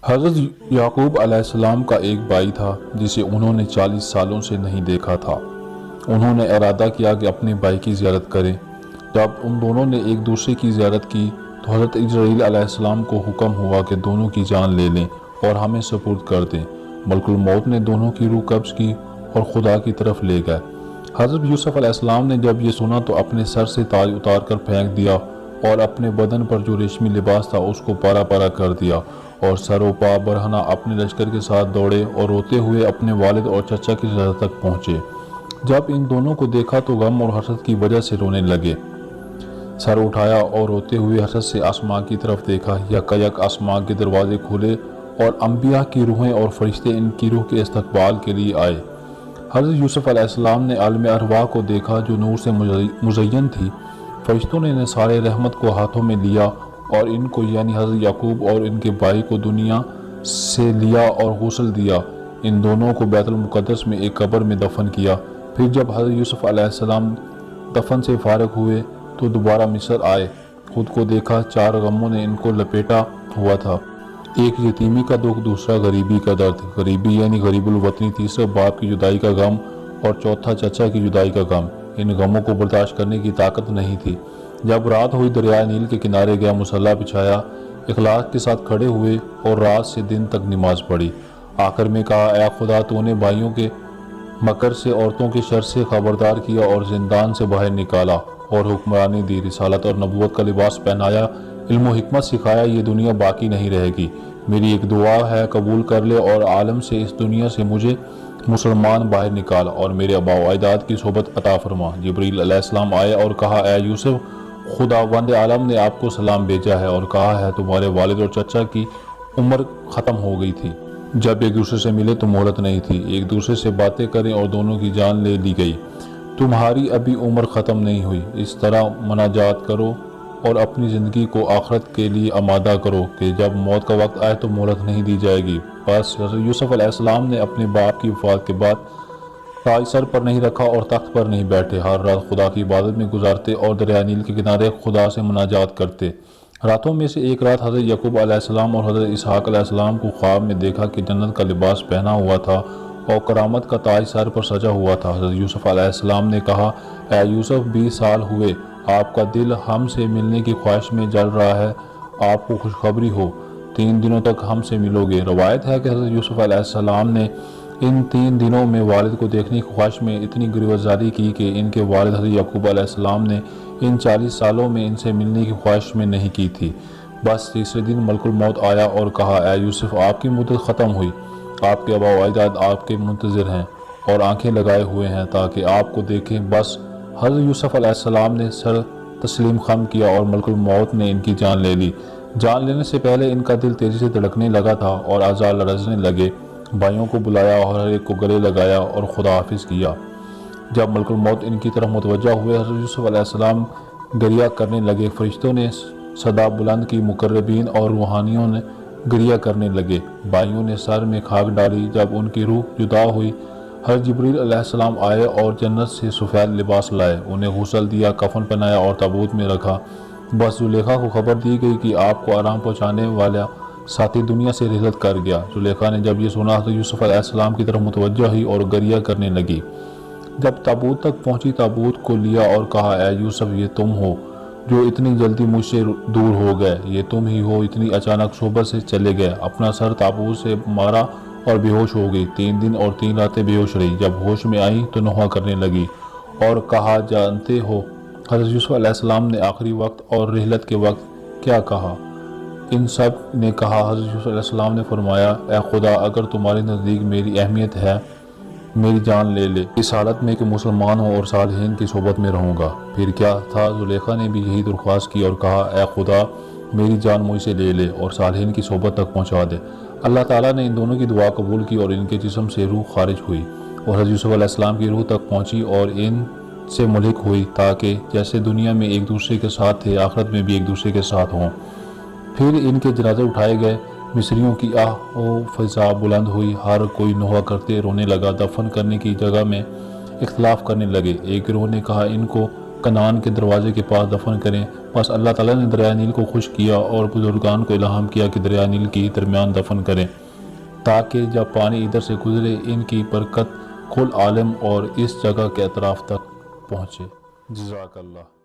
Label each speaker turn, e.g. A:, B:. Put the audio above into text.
A: حضرت یعقوب علیہ السلام کا ایک بھائی تھا جسے انہوں نے 40 سالوں سے نہیں دیکھا تھا۔ انہوں نے ارادہ کیا کہ اپنے بھائی کی زیارت کریں۔ جب ان دونوں نے ایک دوسرے کی زیارت کی تو حضرت جبرائیل علیہ السلام کو حکم ہوا کہ دونوں کی جان لے لیں اور ہمیں سپرد کر دیں۔ ملک الموت نے دونوں کی روح قبض کی اور خدا کی طرف لے گئے۔ حضرت یوسف علیہ السلام نے جب یہ سنا تو اپنے سر سے تاج اتار کر پھینک دیا اور اپنے بدن پر جو ریشمی لباس تھا اس کو پارا پارا کر دیا، اور سر و پا برہنہ اپنے لشکر کے ساتھ دوڑے اور روتے ہوئے اپنے والد اور چچا کی زیارت تک پہنچے۔ جب ان دونوں کو دیکھا تو غم اور حسرت کی وجہ سے رونے لگے۔ سر اٹھایا اور روتے ہوئے حسرت سے آسمان کی طرف دیکھا۔ یکایک آسمان کے دروازے کھلے اور انبیاء کی روحیں اور فرشتے ان کی روح کے استقبال کے لیے آئے۔ حضرت یوسف علیہ السلام نے عالم ارواح کو دیکھا جو نور سے مزین تھی۔ فرشتوں نے نثار رحمت کو ہاتھوں میں لیا اور ان کو یعنی حضرت یعقوب اور ان کے بھائی کو دنیا سے لیا اور غسل دیا۔ ان دونوں کو بیت المقدس میں ایک قبر میں دفن کیا۔ پھر جب حضرت یوسف علیہ السلام دفن سے فارغ ہوئے تو دوبارہ مصر آئے۔ خود کو دیکھا، 4 غموں نے ان کو لپیٹا ہوا تھا۔ ایک یتیمی کا دکھ، دوسرا غریبی کا درد، غریبی یعنی غریب الوطنی، تیسرا باپ کی جدائی کا غم اور چوتھا چچا کی جدائی کا غم۔ ان غموں کو برداشت کرنے کی طاقت نہیں تھی۔ جب رات ہوئی دریائے نیل کے کنارے گیا، مصلی بچھایا، اخلاص کے ساتھ کھڑے ہوئے اور رات سے دن تک نماز پڑھی۔ آخر میں کہا، اے خدا، تو نے بھائیوں کے مکر سے، عورتوں کے شر سے خبردار کیا اور زندان سے باہر نکالا اور حکمرانی دی، رسالت اور نبوت کا لباس پہنایا، علم و حکمت سکھایا۔ یہ دنیا باقی نہیں رہے گی۔ میری ایک دعا ہے، قبول کر لے اور عالم سے، اس دنیا سے مجھے مسلمان باہر نکال اور میرے آباء و اجداد کی صحبت عطا فرما۔ جبرائیل علیہ السلام آئے اور کہا، اے یوسف، خداوند عالم نے آپ کو سلام بھیجا ہے اور کہا ہے تمہارے والد اور چچا کی عمر ختم ہو گئی تھی۔ جب ایک دوسرے سے ملے تو مہلت نہیں تھی، ایک دوسرے سے باتیں کریں اور دونوں کی جان لے لی گئی۔ تمہاری ابھی عمر ختم نہیں ہوئی، اس طرح مناجات کرو اور اپنی زندگی کو آخرت کے لیے آمادہ کرو کہ جب موت کا وقت آئے تو مہلت نہیں دی جائے گی۔ بس حضرت یوسف علیہ السلام نے اپنے باپ کی وفات کے بعد تاج سر پر نہیں رکھا اور تخت پر نہیں بیٹھے، ہر رات خدا کی عبادت میں گزارتے اور دریائے نیل کے کنارے خدا سے مناجات کرتے۔ راتوں میں سے ایک رات حضرت یعقوب علیہ السلام اور حضرت اسحاق علیہ السلام کو خواب میں دیکھا کہ جنت کا لباس پہنا ہوا تھا اور کرامت کا تاج سر پر سجا ہوا تھا۔ حضرت یوسف علیہ السلام نے کہا، اے یوسف، 20 سال ہوئے، آپ کا دل ہم سے ملنے کی خواہش میں جل رہا ہے، آپ کو خوشخبری ہو، 3 دنوں تک ہم سے ملو گے۔ روایت ہے کہ حضرت یوسف علیہ السلام نے ان 3 دنوں میں والد کو دیکھنے کی خواہش میں اتنی گریزاری کی کہ ان کے والد حضرت یعقوب علیہ السلام نے ان 40 سالوں میں ان سے ملنے کی خواہش میں نہیں کی تھی۔ بس تیسرے دن ملک الموت آیا اور کہا، اے یوسف، آپ کی مدت ختم ہوئی، آپ کے آباء و اجداد آپ کے منتظر ہیں اور آنکھیں لگائے ہوئے ہیں تاکہ آپ کو دیکھیں۔ بس حضرت یوسف علیہ السلام نے سر تسلیم خم کیا اور ملک الموت نے ان کی جان لے لی۔ جان لینے سے پہلے ان کا دل تیزی سے دھڑکنے لگا تھا اور اعضاء لرزنے لگے۔ بھائیوں کو بلایا اور ہر ایک کو گلے لگایا اور خدا حافظ کیا۔ جب ملک الموت ان کی طرف متوجہ ہوئے، حضرت یوسف علیہ السلام گریہ کرنے لگے۔ فرشتوں نے صدا بلند کی، مقربین اور روحانیوں نے گریہ کرنے لگے۔ بھائیوں نے سر میں خاک ڈالی۔ جب ان کی روح جدا ہوئی، حضرت جبرائیل علیہ السلام آئے اور جنت سے سفید لباس لائے، انہیں غسل دیا، کفن پہنایا اور تابوت میں رکھا۔ بس زلیخا کو خبر دی گئی کہ آپ کو آرام پہنچانے والا ساتھی دنیا سے رحلت کر گیا۔ زلیخا نے جب یہ سنا تو یوسف علیہ السلام کی طرف متوجہ ہوئی اور گریہ کرنے لگی۔ جب تابوت تک پہنچی، تابوت کو لیا اور کہا، اے یوسف، یہ تم ہو جو اتنی جلدی مجھ سے دور ہو گئے، یہ تم ہی ہو اتنی اچانک صحبت سے چلے گئے۔ اپنا سر تابوت سے مارا اور بے ہوش ہو گئی۔ 3 دن اور 3 راتیں بے ہوش رہی۔ جب ہوش میں آئی تو نوحہ کرنے لگی اور کہا، جانتے ہو حضرت یوسف علیہ السلام نے آخری وقت اور رحلت کے وقت کیا کہا؟ ان سب نے کہا۔ حضرت یوسف علیہ السلام نے فرمایا، اے خدا، اگر تمہارے نزدیک میری اہمیت ہے، میری جان لے لے، اس حالت میں کہ مسلمان ہوں اور صالحین کی صحبت میں رہوں گا۔ پھر کیا تھا؟ زلیخا نے بھی یہی درخواست کی اور کہا، اے خدا، میری جان مجھ سے لے لے اور صالحین کی صحبت تک پہنچا دے۔ اللہ تعالیٰ نے ان دونوں کی دعا قبول کی اور ان کے جسم سے روح خارج ہوئی اور حضرت یوسف علیہ السلام کی روح تک پہنچی اور ان سے ملحق ہوئی تاکہ جیسے دنیا میں ایک دوسرے کے ساتھ تھے، آخرت میں بھی ایک دوسرے کے ساتھ ہوں۔ پھر ان کے جنازے اٹھائے گئے۔ مصریوں کی آہ و فضا بلند ہوئی، ہر کوئی نوحہ کرتے رونے لگا۔ دفن کرنے کی جگہ میں اختلاف کرنے لگے۔ ایک گروہ نے کہا، ان کو کنعان کے دروازے کے پاس دفن کریں۔ بس اللہ تعالیٰ نے دریائے نیل کو خشک کیا اور بزرگان کو الہام کیا کہ دریائے نیل کے درمیان دفن کریں، تاکہ جب پانی ادھر سے گزرے ان کی برکت کل عالم اور اس جگہ کے اطراف تک پہنچے۔ جزاک اللہ۔